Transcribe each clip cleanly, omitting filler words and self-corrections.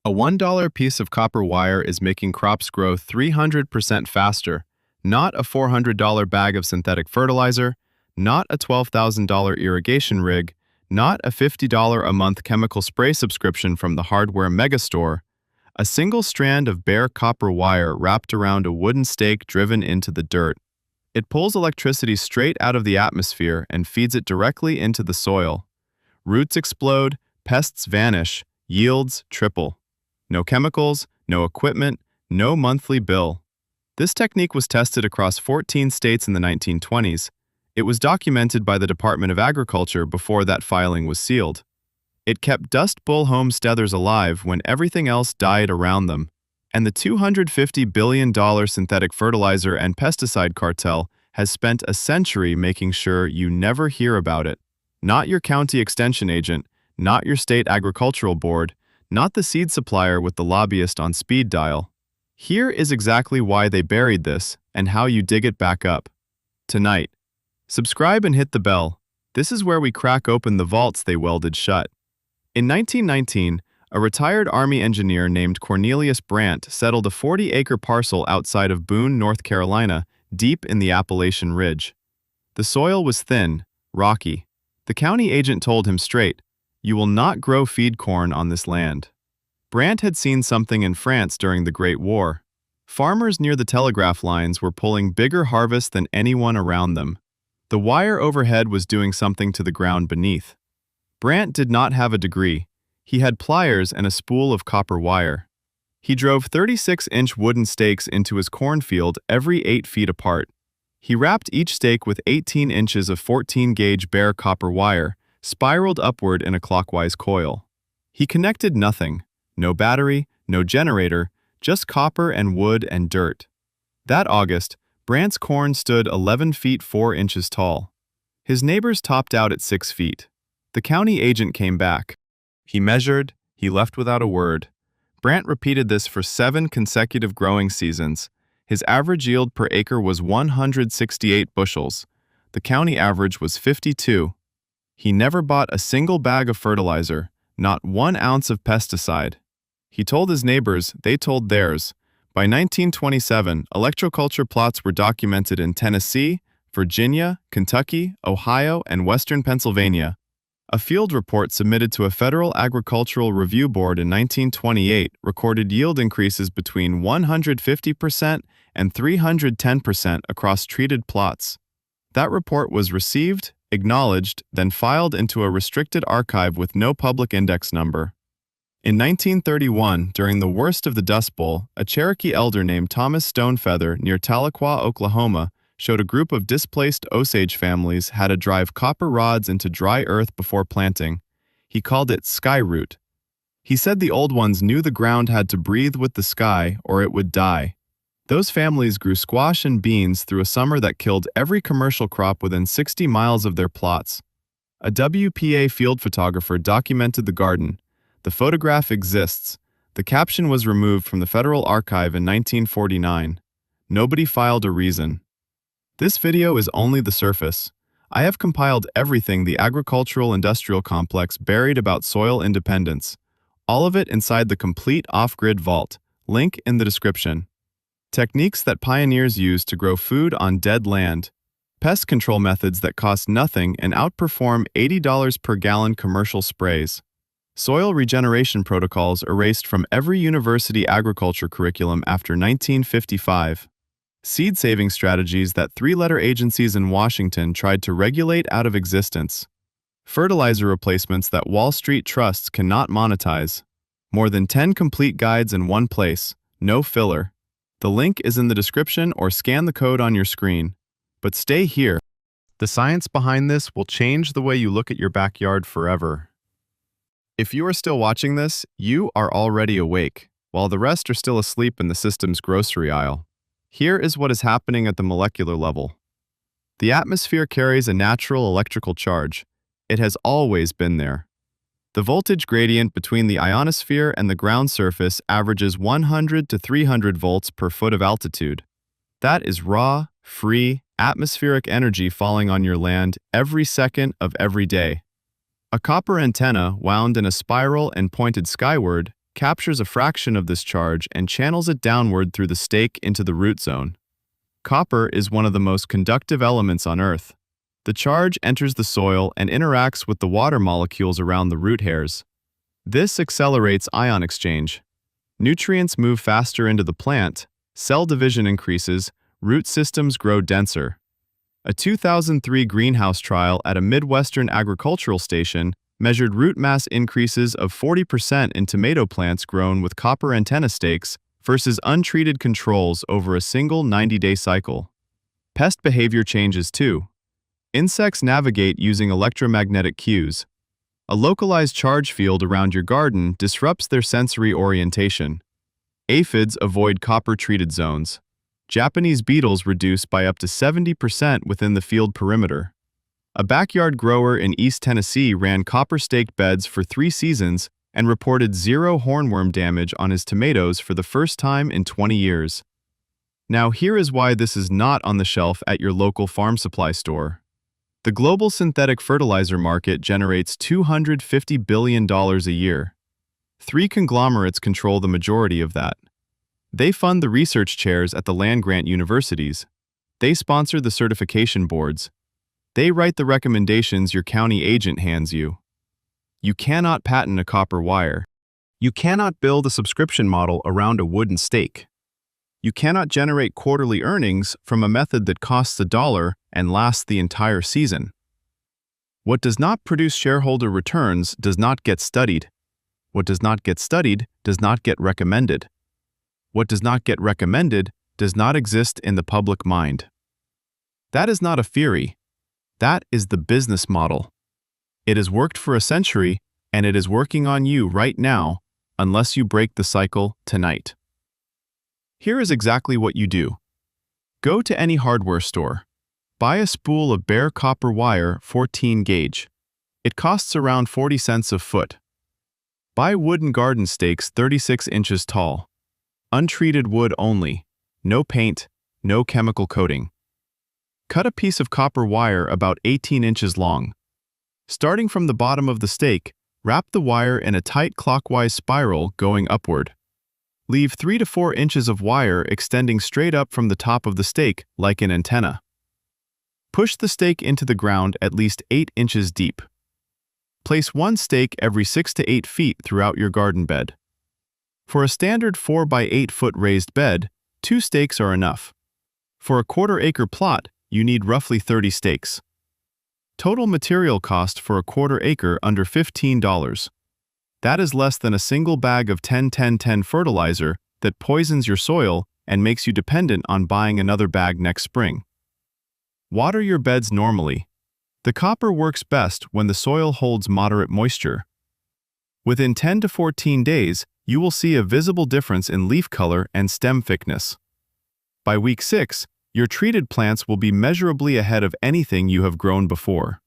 A $1 piece of copper wire is making crops grow 300% faster, not a $400 bag of synthetic fertilizer, not a $12,000 irrigation rig, not a $50 a month chemical spray subscription from the hardware megastore. A single strand of bare copper wire wrapped around a wooden stake driven into the dirt. It pulls electricity straight out of the atmosphere and feeds it directly into the soil. Roots explode, pests vanish, yields triple. No chemicals, no equipment, no monthly bill. This technique was tested across 14 states in the 1920s. It was documented by the Department of Agriculture before that filing was sealed. It kept Dust Bowl homesteaders alive when everything else died around them. And the $250 billion synthetic fertilizer and pesticide cartel has spent a century making sure you never hear about it. Not your county extension agent, not your state agricultural board, not the seed supplier with the lobbyist on speed dial. Here is exactly why they buried this and how you dig it back up. Tonight. Subscribe and hit the bell. This is where we crack open the vaults they welded shut. In 1919, a retired Army engineer named Cornelius Brandt settled a 40-acre parcel outside of Boone, North Carolina, deep in the Appalachian Ridge. The soil was thin, rocky. The county agent told him straight, "You will not grow feed corn on this land." Brandt had seen something in France during the Great War. Farmers near the telegraph lines were pulling bigger harvests than anyone around them. The wire overhead was doing something to the ground beneath. Brandt did not have a degree. He had pliers and a spool of copper wire. He drove 36-inch wooden stakes into his cornfield every 8 feet apart. He wrapped each stake with 18 inches of 14-gauge bare copper wire, spiraled upward in a clockwise coil. He connected nothing. No battery, no generator, just copper and wood and dirt. That August, Brandt's corn stood 11 feet 4 inches tall. His neighbors topped out at 6 feet. The county agent came back. He measured, he left without a word. Brandt repeated this for 7 consecutive growing seasons. His average yield per acre was 168 bushels. The county average was 52. He never bought a single bag of fertilizer, not 1 ounce of pesticide. He told his neighbors, they told theirs. By 1927, electroculture plots were documented in Tennessee, Virginia, Kentucky, Ohio, and western Pennsylvania. A field report submitted to a Federal Agricultural Review Board in 1928 recorded yield increases between 150% and 310% across treated plots. That report was received, acknowledged, then filed into a restricted archive with no public index number. In 1931, during the worst of the Dust Bowl, a Cherokee elder named Thomas Stonefeather near Tahlequah, Oklahoma, showed a group of displaced Osage families how to drive copper rods into dry earth before planting. He called it sky root. He said the old ones knew the ground had to breathe with the sky or it would die. Those families grew squash and beans through a summer that killed every commercial crop within 60 miles of their plots. A WPA field photographer documented the garden. The photograph exists. The caption was removed from the Federal Archive in 1949. Nobody filed a reason. This video is only the surface. I have compiled everything the agricultural-industrial complex buried about soil independence. All of it inside the complete off-grid vault. Link in the description. Techniques that pioneers used to grow food on dead land. Pest control methods that cost nothing and outperform $80 per gallon commercial sprays. Soil regeneration protocols erased from every university agriculture curriculum after 1955. Seed-saving strategies that 3-letter agencies in Washington tried to regulate out of existence. Fertilizer replacements that Wall Street trusts cannot monetize. More than 10 complete guides in one place, no filler. The link is in the description or scan the code on your screen. But stay here. The science behind this will change the way you look at your backyard forever. If you are still watching this, you are already awake, while the rest are still asleep in the system's grocery aisle. Here is what is happening at the molecular level. The atmosphere carries a natural electrical charge. It has always been there. The voltage gradient between the ionosphere and the ground surface averages 100 to 300 volts per foot of altitude. That is raw, free, atmospheric energy falling on your land every second of every day. A copper antenna wound in a spiral and pointed skyward captures a fraction of this charge and channels it downward through the stake into the root zone. Copper is one of the most conductive elements on Earth. The charge enters the soil and interacts with the water molecules around the root hairs. This accelerates ion exchange. Nutrients move faster into the plant, cell division increases, root systems grow denser. A 2003 greenhouse trial at a Midwestern agricultural station measured root mass increases of 40% in tomato plants grown with copper antenna stakes versus untreated controls over a single 90-day cycle. Pest behavior changes too. Insects navigate using electromagnetic cues. A localized charge field around your garden disrupts their sensory orientation. Aphids avoid copper-treated zones. Japanese beetles reduce by up to 70% within the field perimeter. A backyard grower in East Tennessee ran copper-staked beds for 3 seasons and reported 0 hornworm damage on his tomatoes for the first time in 20 years. Now here is why this is not on the shelf at your local farm supply store. The global synthetic fertilizer market generates $250 billion a year. 3 conglomerates control the majority of that. They fund the research chairs at the land-grant universities. They sponsor the certification boards. They write the recommendations your county agent hands you. You cannot patent a copper wire. You cannot build a subscription model around a wooden stake. You cannot generate quarterly earnings from a method that costs $1 and lasts the entire season. What does not produce shareholder returns does not get studied. What does not get studied does not get recommended. What does not get recommended does not exist in the public mind. That is not a theory. That is the business model. It has worked for a century, and it is working on you right now, unless you break the cycle tonight. Here is exactly what you do. Go to any hardware store. Buy a spool of bare copper wire 14 gauge. It costs around 40 cents a foot. Buy wooden garden stakes 36 inches tall. Untreated wood only. No paint, no chemical coating. Cut a piece of copper wire about 18 inches long. Starting from the bottom of the stake, wrap the wire in a tight clockwise spiral going upward. Leave 3 to 4 inches of wire extending straight up from the top of the stake like an antenna. Push the stake into the ground at least 8 inches deep. Place 1 stake every 6 to 8 feet throughout your garden bed. For a standard 4 by 8 foot raised bed, 2 stakes are enough. For a quarter-acre plot, you need roughly 30 stakes. Total material cost for a quarter acre under $15. That is less than a single bag of 10-10-10 fertilizer that poisons your soil and makes you dependent on buying another bag next spring. Water your beds normally. The copper works best when the soil holds moderate moisture. Within 10 to 14 days, you will see a visible difference in leaf color and stem thickness. By week 6, your treated plants will be measurably ahead of anything you have grown before.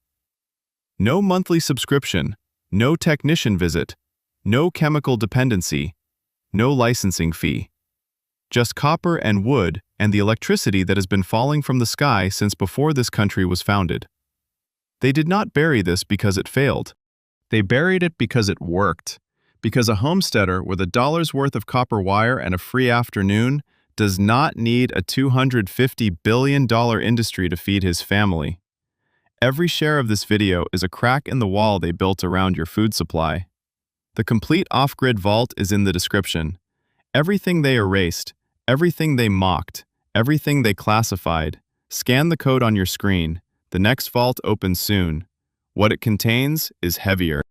No monthly subscription, no technician visit, no chemical dependency, no licensing fee. Just copper and wood and the electricity that has been falling from the sky since before this country was founded. They did not bury this because it failed. They buried it because it worked. Because a homesteader with $1 worth of copper wire and a free afternoon does not need a $250 billion industry to feed his family. Every share of this video is a crack in the wall they built around your food supply. The complete off-grid vault is in the description. Everything they erased, everything they mocked, everything they classified. Scan the code on your screen. The next vault opens soon. What it contains is heavier.